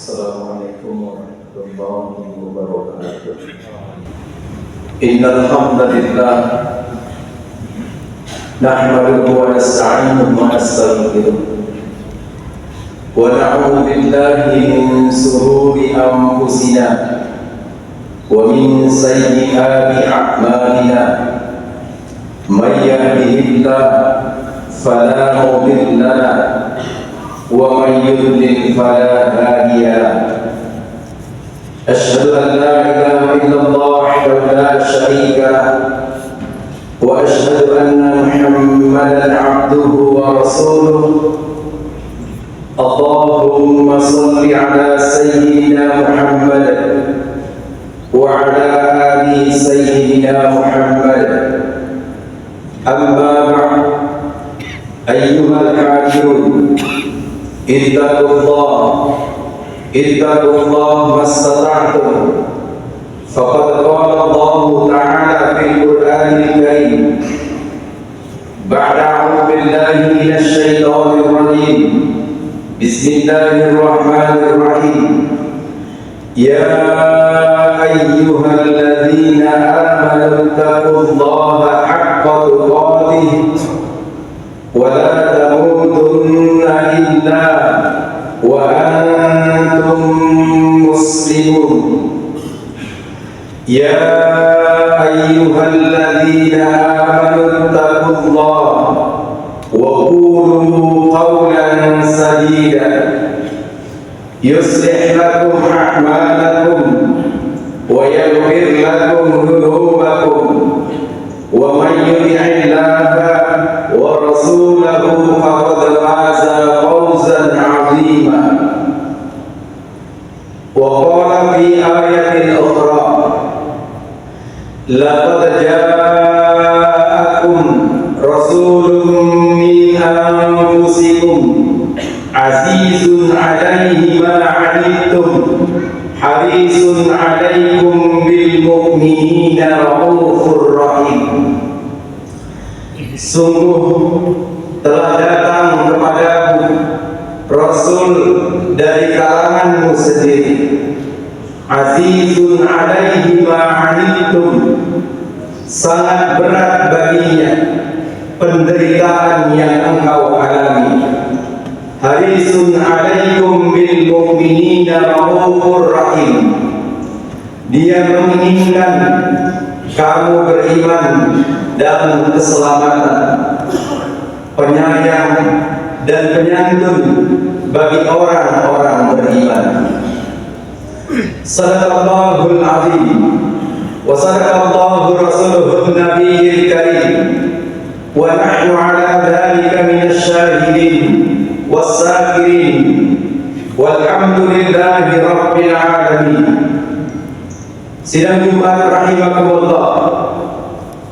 Assalamualaikum warahmatullahi wabarakatuh. Innal hamdalillah nahmaduhu wa nasta'inuhu wa nastaghfiruh wa na'udzu billahi min shururi anfusina wa min sayyiati a'malina. May yahdihillahu fala mudilla lahu wa may yudlil fala hadiya lahu. Asyhadu an la ilaha illallah wahdahu la syarika lahu wa asyhadu anna Muhammadan 'abduhu wa rasuluh. Allahumma shalli ala sayyidina Muhammad wa ala ali sayyidina Muhammad. Amma ba'd, ayyuhal kafirun, ittaqullah mastata'tum. Faqad qala Allah ta'ala fil Qur'anil Karim ba'da a'udzu billahi minasy syaithanir rajim. Bismillahirrahmanirrahim. Ya ayyuhalladzina amanu taqullaha haqqa tuqatih wa la tamutunna illa wa antum muslimun. Ya ayyuhalladzina amanu taqullaha wa qulu qawlan sadida yuslih lakum a'malakum wa yaghfir lakum dhunubakum wa man yuti'illaha wa rasulahu faqad faza fawzan 'azima. Wa qala fi ayatin ukhra, laqad ja'akum rasulun min anfusikum azizun 'alaihi ma 'anittum harisun 'alaikum bil mu'minina raufur rahim. Sungguh telah datang kepadamu Rasul dari kalanganmu sendiri, azizun 'alaihi ma 'anittum, sangat berat baginya penderitaan yang engkau alami. Harisun 'alaikum bil mu'minina raufur rahim, dia menginginkan kamu beriman dan keselamatan, penyayang dan penyantun bagi orang-orang beriman. Sadaqallahul azim wa sadaqallahu rasuluhun nabiyil karim wa nahnu ala dhalika minasy syahidin was-sakirin walhamdulillahi rabbil alamin. Sidang Jumat rahimakumullah,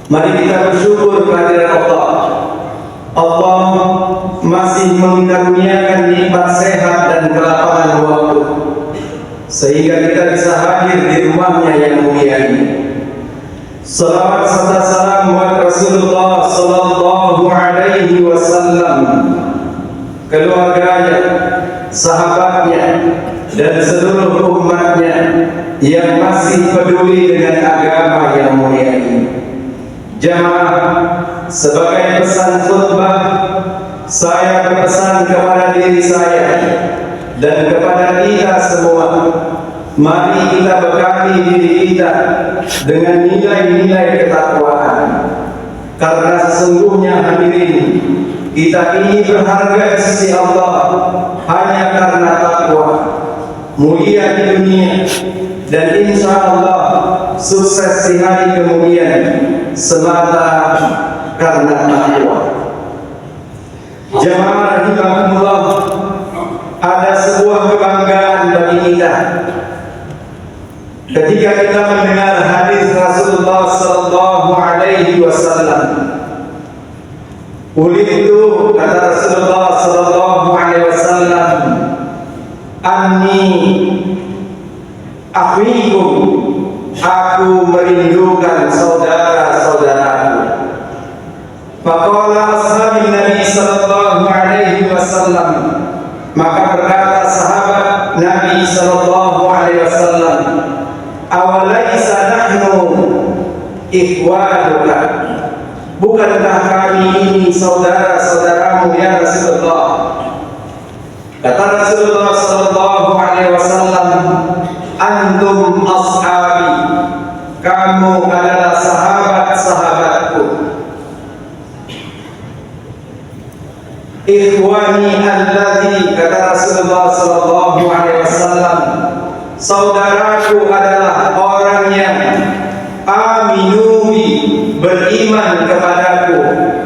mari kita bersyukur kehadirat Allah. Allah masih mengaruniakan nikmat sehat dan kelapangan waktu sehingga kita bisa hadir di rumahnya yang mulia ini. Salawat serta salam buat Rasulullah sallallahu alaihi wasallam, keluarganya, sahabatnya, dan seluruh umatnya yang masih peduli dengan agama yang mulia ini. Jamaah, sebagai pesan khutbah, saya berpesan kepada diri saya dan kepada kita semua, mari kita bekali diri kita dengan nilai-nilai ketakwaan, karena sesungguhnya hadirin, kita ini berharga di sisi Allah hanya karena takwa, mulia di dunia, dan insya Allah sukses di hari kemudian semata karena takwa. Jamaah rahimakumullah, ada sebuah kebanggaan bagi kita ketika kita mendengar hadis Rasulullah sallallahu alaihi wasallam. Ulitu, kata Rasulullah sallallahu alaihi wasallam, anni akhikum, aku merindukan saudara-saudaraku. Faqala ashabin Nabi sallallahu alaihi wasallam, maka berkata sahabat Nabi sallallahu alaihi wasallam, "Awalaisa nahnu ikhwanuka?" Bukankah kami ini saudara-saudaramu ya Rasulullah? Kata Rasulullah sallallahu alaihi wasallam, "Antum ashabi." Kamu adalah sahabat-sahabatku. Ikhwani alladhi, kata Rasulullah sallallahu alaihi wasallam, saudaraku adalah orang yang aminubi, beriman kepadaku,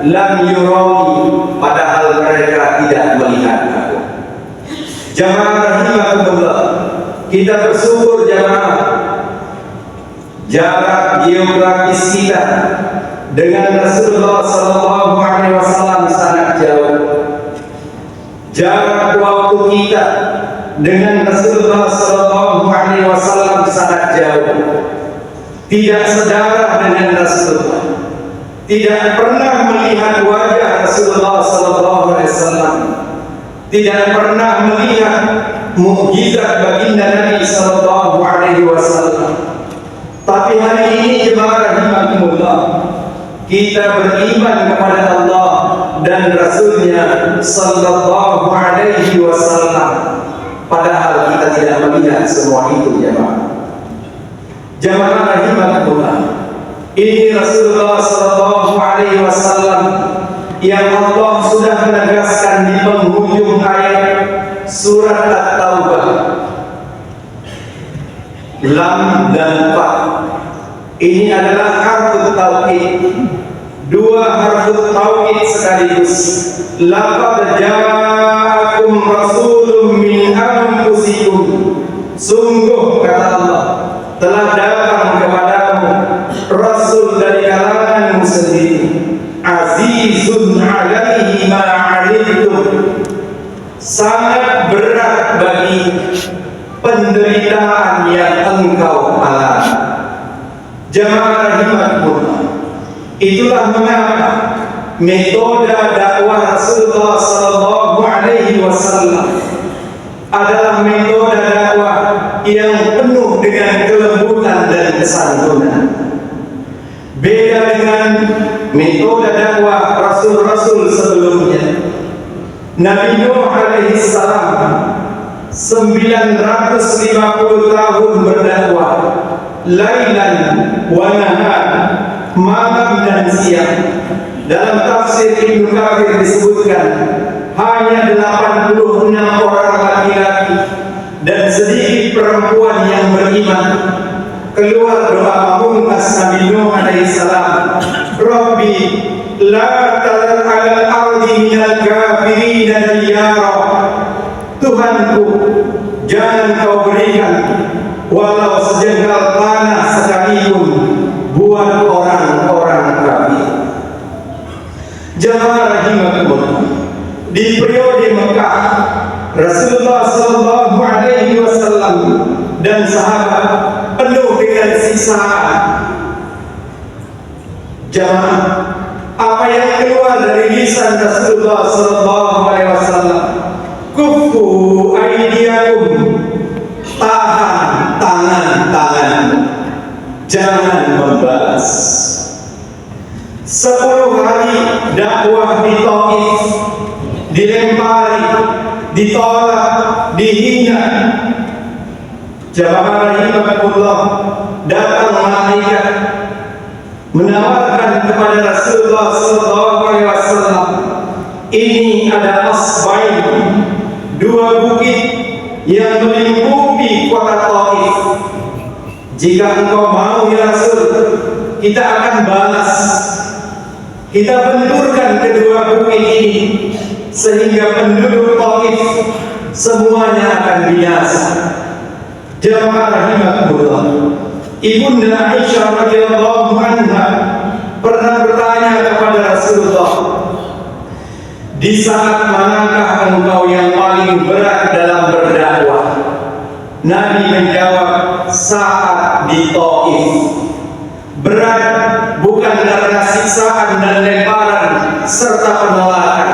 lam yurani, padahal mereka tidak melihat aku. Jamaah rahimakumullah, kita bersyukur jamaah, jarak geografis kita dengan Rasulullah sallallahu alaihi wasallam sangat jauh. Jarak waktu kita dengan Rasulullah sallallahu alaihi wasallam sangat jauh. Tidak sedarah dengan Rasulullah, tidak pernah melihat wajah Rasulullah sallallahu alaihi wasallam, tidak pernah melihat mukjizat baginda Nabi sallallahu alaihi wasallam. Tapi hari ini jemaah rahimakumullah, kita beriman kepada Allah dan Rasulnya sallallahu alaihi wasallam, padahal kita tidak melihat semua itu jemaah. Jemaah rahimakumullah, ini Rasulullah sallallahu alaihi wasallam yang Allah sudah menegaskan di penghujung ayat surat At-Taubah, lam dan fa. Ini adalah harfut taukid, dua harfut taukid sekaligus. Laqad ja'akum rasulun min anfusikum, sungguh kata Allah, telah datang kepadamu rasul dari kalanganmu sendiri. Azizun alaihi ma 'anittum, sangat berat bagi penderitaan yang engkau alami. Jamaah rahimakumullah, itulah mengapa metode dakwah Rasulullah sallallahu alaihi wasallam adalah metode dakwah yang penuh dengan kelembutan dan kesantunan. Beda dengan metode dakwah rasul-rasul sebelumnya. Nabi Nuh alaihi salam 950 tahun berdakwah, lailan wa nahar, malam dan siang. Dalam tafsir Ibnu Katsir disebutkan hanya 86 orang laki-laki dan sedikit perempuan yang beriman. Keluar doa pamungkas Nabi Nuh alaihi salam, "Rabbi la tadhar 'alal ardi minal kafirin dayyara." Tuhanku, jangan kau berikan walau sejengkal tanah sekalipun buat orang-orang kafir. Jamaah rahimakumullah, di periode Mekah, Rasulullah sallallahu alaihi wasallam dan sahabat penuh dengan siksaan. Jamaah, apa yang keluar dari lisan Rasulullah sallallahu alaihi wasallam, kufu aidiakum, tahan tangan-tangan, jangan membalas. 10 hari dakwah di Taif, dilempari, ditolak, dihina. Jamaah rahimakumullah, datang malaikat menawarkan kepada Rasulullah sallallahu alaihi wasallam, ini ada asbain, dua bukit yang melingkupi kota Taif. Jika engkau mau ya Rasul, kita akan balas. Kita benturkan kedua bukit ini sehingga penduduk Taif semuanya akan binasa. Jamaah rahimakumullah, Ibunda Aisyah radhiyallahu anha pernah bertanya kepada Rasulullah, di saat manakah engkau yang paling berat dalam berdakwah? Nabi menjawab, saat di Taif. Berat bukan karena siksaan dan lemparan serta penolakan.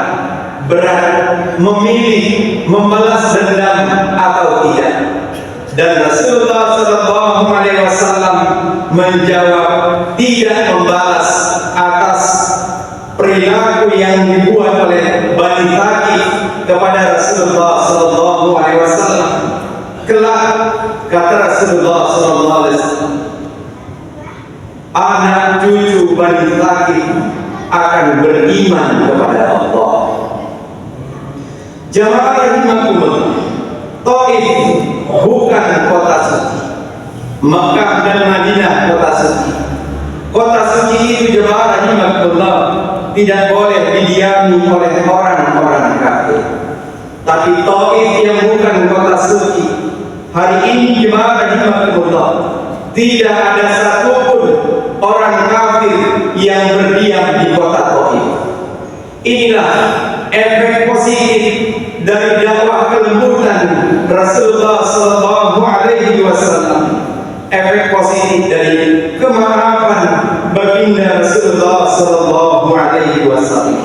berat memilih membalas dendam atau tidak. Dan Rasulullah Sallallahu Alaihi Wasallam menjawab tidak membalas atas perilaku yang dibuat oleh Bani Thaqif kepada Rasulullah Sallallahu Alaihi Wasallam. Kelak kata Rasulullah Sallallahu Alaihi Wasallam, anak cucu Bani Thaqif akan beriman kepada Allah. Jamaah rahimakumullah, Taif bukan kota suci. Makkah dan Madinah kota suci. Kota suci itu jemaah rahimakumullah tidak boleh didiami oleh orang-orang kafir. Tapi Taif yang bukan kota suci, hari ini jemaah rahimakumullah tidak ada satupun orang kafir yang berdiam di kota Taif. Inilah efek positif dari dakwah kelembutan Rasulullah Sallallahu Alaihi Wasallam, efek positif dari kemaafan baginda Rasulullah Sallallahu Alaihi Wasallam.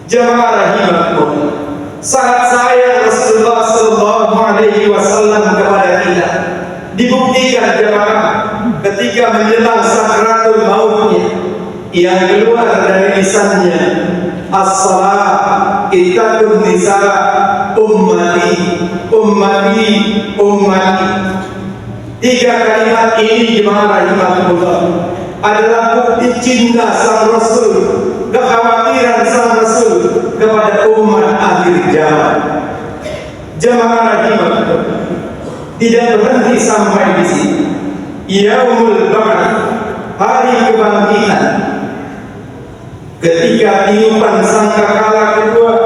Jamaah rahimakumullah, sangat sayang Rasulullah Sallallahu Alaihi Wasallam kepada kita. Dibuktikan jamaah ketika menjelang sakratul mautnya, yang keluar dari lisannya, as-salat ittaqun nisa ummati ummati ummati. Tiga kalimat ini jemaah rahimakumullah adalah bukti cinta sang Rasul, kekhawatiran sang Rasul kepada umat akhir zaman. Jemaah rahimakumullah, tidak berhenti sampai di sini. Yaumul Ba'ats, hari kebangkitan. Ketika tiupan sangkakala kedua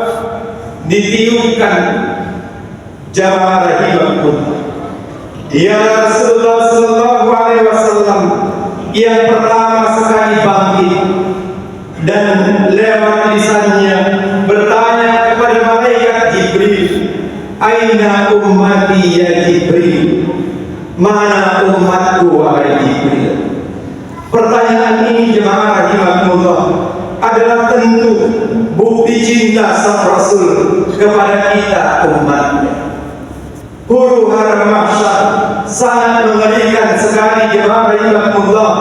ditiupkan, jamaah rahimakumullah, ya Rasulullah Sallallahu Alaihi Wasallam yang pertama sekali bangkit dan lewat lisannya bertanya kepada malaikat Jibril, aina ummati ya Jibril, mana umatku wahai Jibril. Pertanyaan ini jemaah rahimakumullah adalah tentu bukti cinta sang Rasul kepada kita umatnya. Huru hara mahsyar sangat mengerikan sekali jemaah rahimakumullah.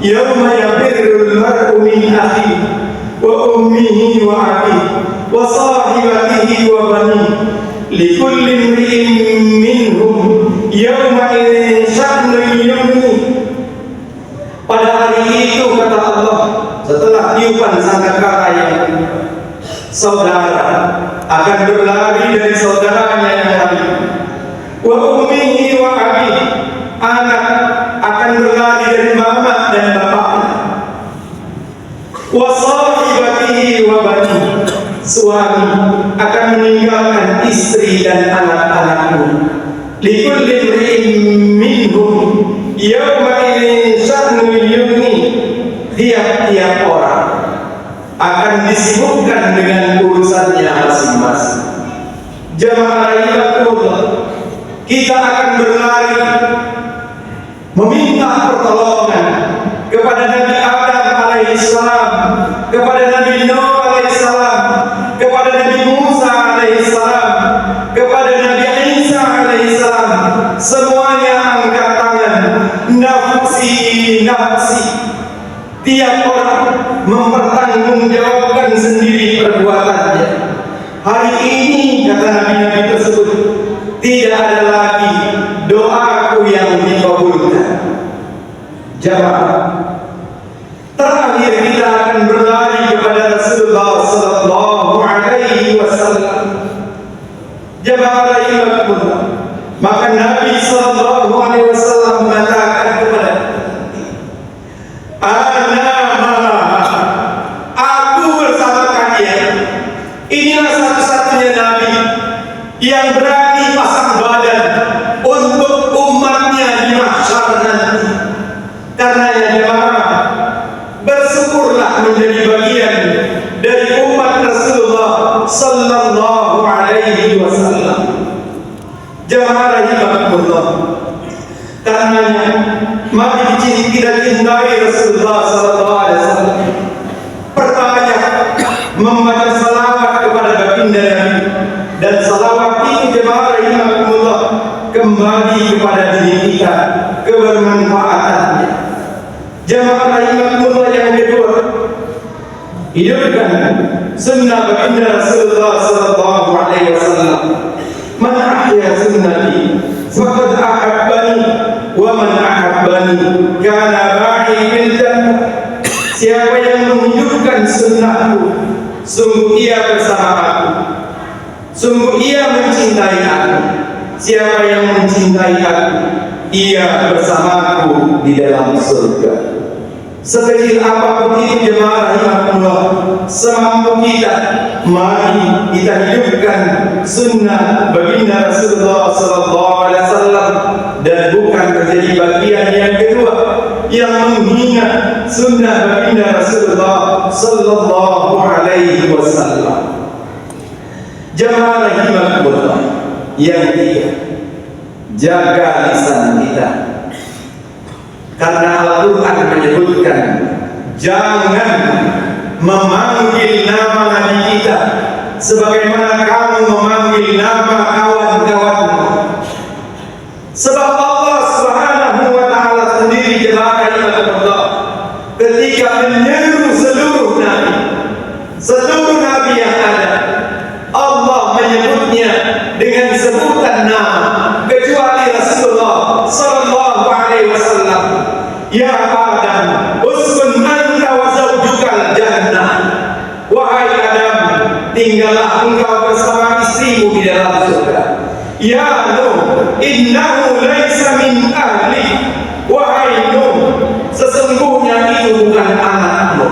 Yauma yafirrul mar'u min akhihi wa ummihi wa abihi wa sahibatihi wa banihi likulli imri'in minhum yauma idzin sya'nun yughnihi. Pada hari itu kata Allah, setelah tiupan sangkakala yang saudara akan berlari dari saudaranya yang lain. Wa ummihi wa abihi, anak akan berlari dari mama dan bapaknya. Wa sahibatihi wa banihi, suami akan meninggalkan istri dan anak-anaknya. Likulli imri'in minhum yauma idzin sya'nun yughnihi, tiap-tiap orang akan disibukkan dengan urusannya masing-masing. Jamaah rahimakumullah, kita akan berlari meminta pertolongan kepada Nabi Adam alaihissalam, kepada Nabi Nuh alaihissalam, kepada Nabi Musa alaihissalam, kepada Nabi Isa alaihissalam. Semuanya angkat tangan, nafsi nafsi. Tiap orang mempertanggungjawabkan sendiri perbuatannya. Hari ini kata Nabi-Nabi tersebut, tidak ada lagi doaku yang dikabulkan. Jamaah, terakhir kita akan berlari kepada Rasulullah Sallallahu Alaihi Wasallam. Jamaah rahimakumullah, maka Nabi Sallallahu Alaihi Wasallam mengatakan kepada aku bersama kalian. Inilah satu-satunya Nabi yang berani pasang badan untuk umatnya di mahsyar nanti. Karena ya jemaah, bersyukurlah menjadi bagian dari umat Rasulullah Sallallahu Alaihi Wasallam. Jemaah rahimakumullah, karenanya mari kita cintai Rasulullah Sallallahu Alaihi Wasallam. Perbanyak membaca salawat Nabi. Dan salawat itu jemaah rahimakumullah kembali kepada diri kita, kebermanfaatannya. Jemaah rahimakumullah yang kedua, hidupkan sunnah baginda Rasulullah sallallahu alaihi wasallam. Man ahya sunnati faqad ahabbani wa man ahabbani kana ma'i fil jannah. Siapa yang menghidupkan sunnahku, sungguh ia bersama aku, sungguh ia mencintai aku. Siapa yang mencintai aku, ia bersamaku di dalam surga. Sekecil apapun itu jemaah rahimahullah, semampu kita, mari kita hidupkan sunnah baginda Rasulullah sallallahu alaihi wasallam, dan bukan menjadi bagian yang kedua yang menghina sunnah baginda Rasulullah sallallahu alaihi wasallam. Jemaah rahimahullah, yang ketiga, jaga lisan kita. Karena Al-Quran menyebutkan jangan memanggil nama Nabi kita sebagaimana kamu memanggil nama kawan-kawanmu. Sebab Allah Subhanahu wa ta'ala sendiri jemaah Allah ketika menyeru seluruh nabi yang ada, Allah menyebutnya dengan sebutan nama kecuali Rasulullah sallallahu alaihi wasallam. Ya Adam, uskun anta wa zawjukal jannah. Wahai Adam, tinggallah engkau bersama istrimu di dalam surga. Ya Nuh, innahu laisa min ahli. Wahai Nuh, sesungguhnya itu bukan anakmu.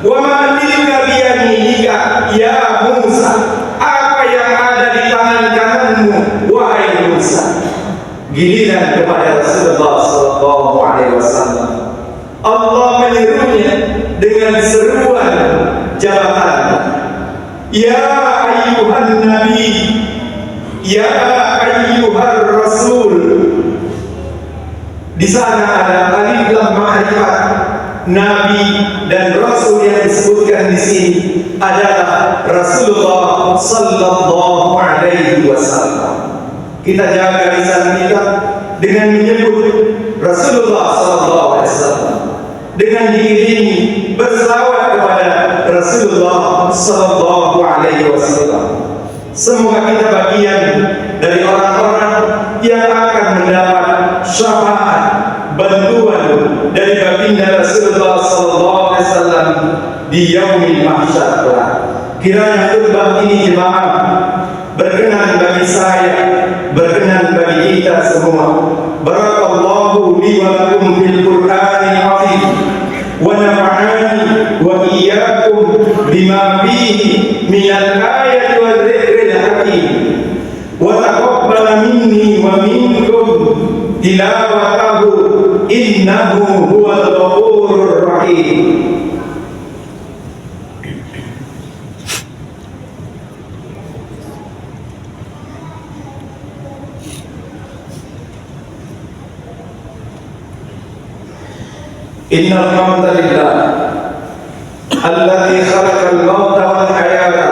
Wa ma tilka biyaminika ya Musa. Apa yang ada di tangan kananmu, wahai Musa. Giliran kepada Rasulullah sallallahu alaihi wasallam, Allah menyerunya dengan seruan jabatan. Ya ayyuhan nabi, ya ayyuhar rasul. Di sana ada alif lam ma'rifat. Nabi dan Rasul yang disebutkan di sini adalah Rasulullah sallallahu alaihi wasallam. Kita jaga lisan kita dengan menyebut Rasulullah sallallahu alaihi wasallam, dengan diiringi berselawat kepada Rasulullah sallallahu alaihi wasallam. Semoga kita bagian dari orang-orang yang akan mendapat syafaat, bantuan dari baginda Rasulullah sallallahu alaihi wasallam di yaumil mahsyar. Kiranya khutbah ini jemaah berkenan bagi saya, berkenan bagi kita semua. Barakallahu li wa lakum fil Qur'anil azim wa nafa'ani wa iyyakum bima fihi minal ayati wa dzikril hakim wa taqabbal minni wa minkum tilawatahu innahu huwal ghafurur rahim. Innal hamdalillah alladzi khalaqal mauta wal hayata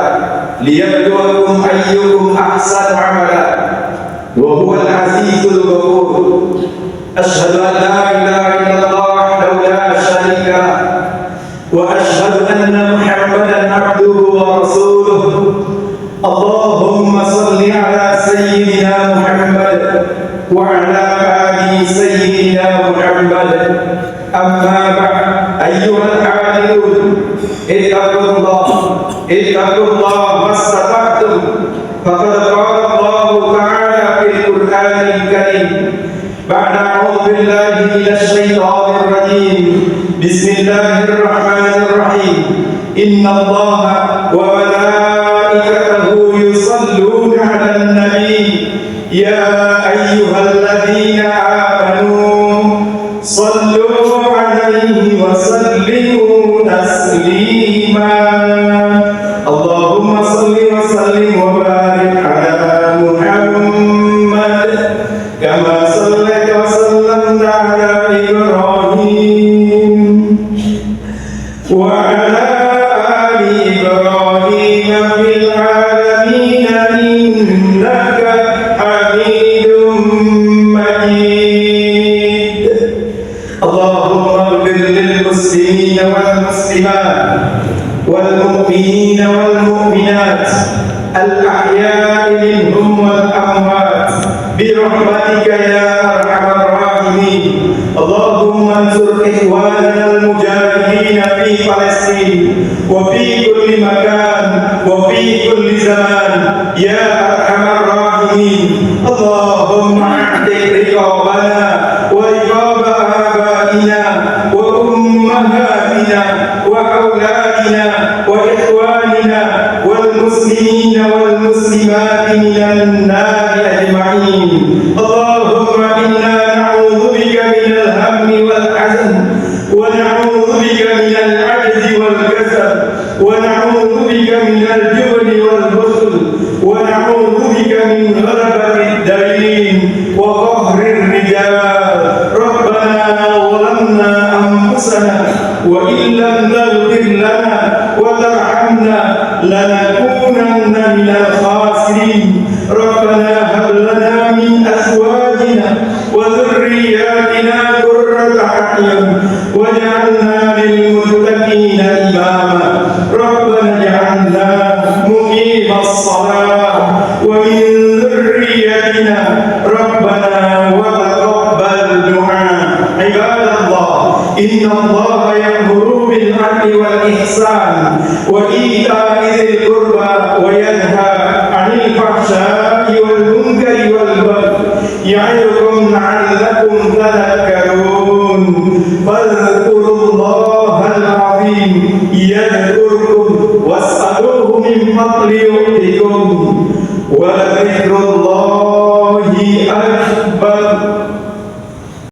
liyabluwakum ayyukum ahsanu amala wa huwal azizul ghafur. Asyhadu an la ilaha illallah wahdahu la syarika lah wa asyhadu anna Muhammadan abduhu wa rasuluh. Allahumma shalli ala sayyidina Muhammad wa ala ali sayyidina Muhammad. Amma ba'd, ayyuhal a'idun, ittaqullah mastata'tum. Faqad qala Allah ta'ala fil Qur'anil Karim ba'da a'udzu billahi minasy syaithanir rajim. Bismillahirrahmanirrahim. Innallaha wa malaikatahu yusalluna 'alan nabi ya ayyuhalladzina amanu sallu alaihi wa sallimu taslima. Allahumma salli wa sallim wa barik ala Muhammad kama sallaita wa sallamta ala Ibrahim wa ala ali Ibrahim fil alamin المؤمنين والمؤمنات الأحياء منهم والأموات برحمتك يا أرحم الراحمين. اللهم انصر إخواننا المجاهدين في فلسطين وفي كل مكان وفي كل زمان يا أرحم الراحمين. اللهم اعتق رقابنا ورقاب آبائنا وأمهاتنا وأولادنا وإخواننا والمسلمين والمسلمات من النار أجمعين. اللهم إنا نعوذ بك من الهم والحزن، ونعوذ بك من العجز والكسل، ونعوذ بك من الجبن والبخل، ونعوذ بك من غلبة الدين وقهر الرجال. ربنا ظلمنا أنفسنا وإن لم تغفر لنا وترحمنا لنكونن من الخاسرين. ربنا هب لنا من أزواجنا وذرياتنا قرة أعين واجعلنا للمتقين إماما. ربنا اجعلنا مقيم الصلاة ومن ذريتنا ربنا وتقبل دعاء. عباد الله، إن الله يأمر بالعدل والإحسان وإيتاء ذي القربى وينهى عن الفحشاء والمنكر والبغي يعظكم لعلكم تذكرون. فاذكروا الله العظيم يذكركم واسألوه من فضله يؤتكم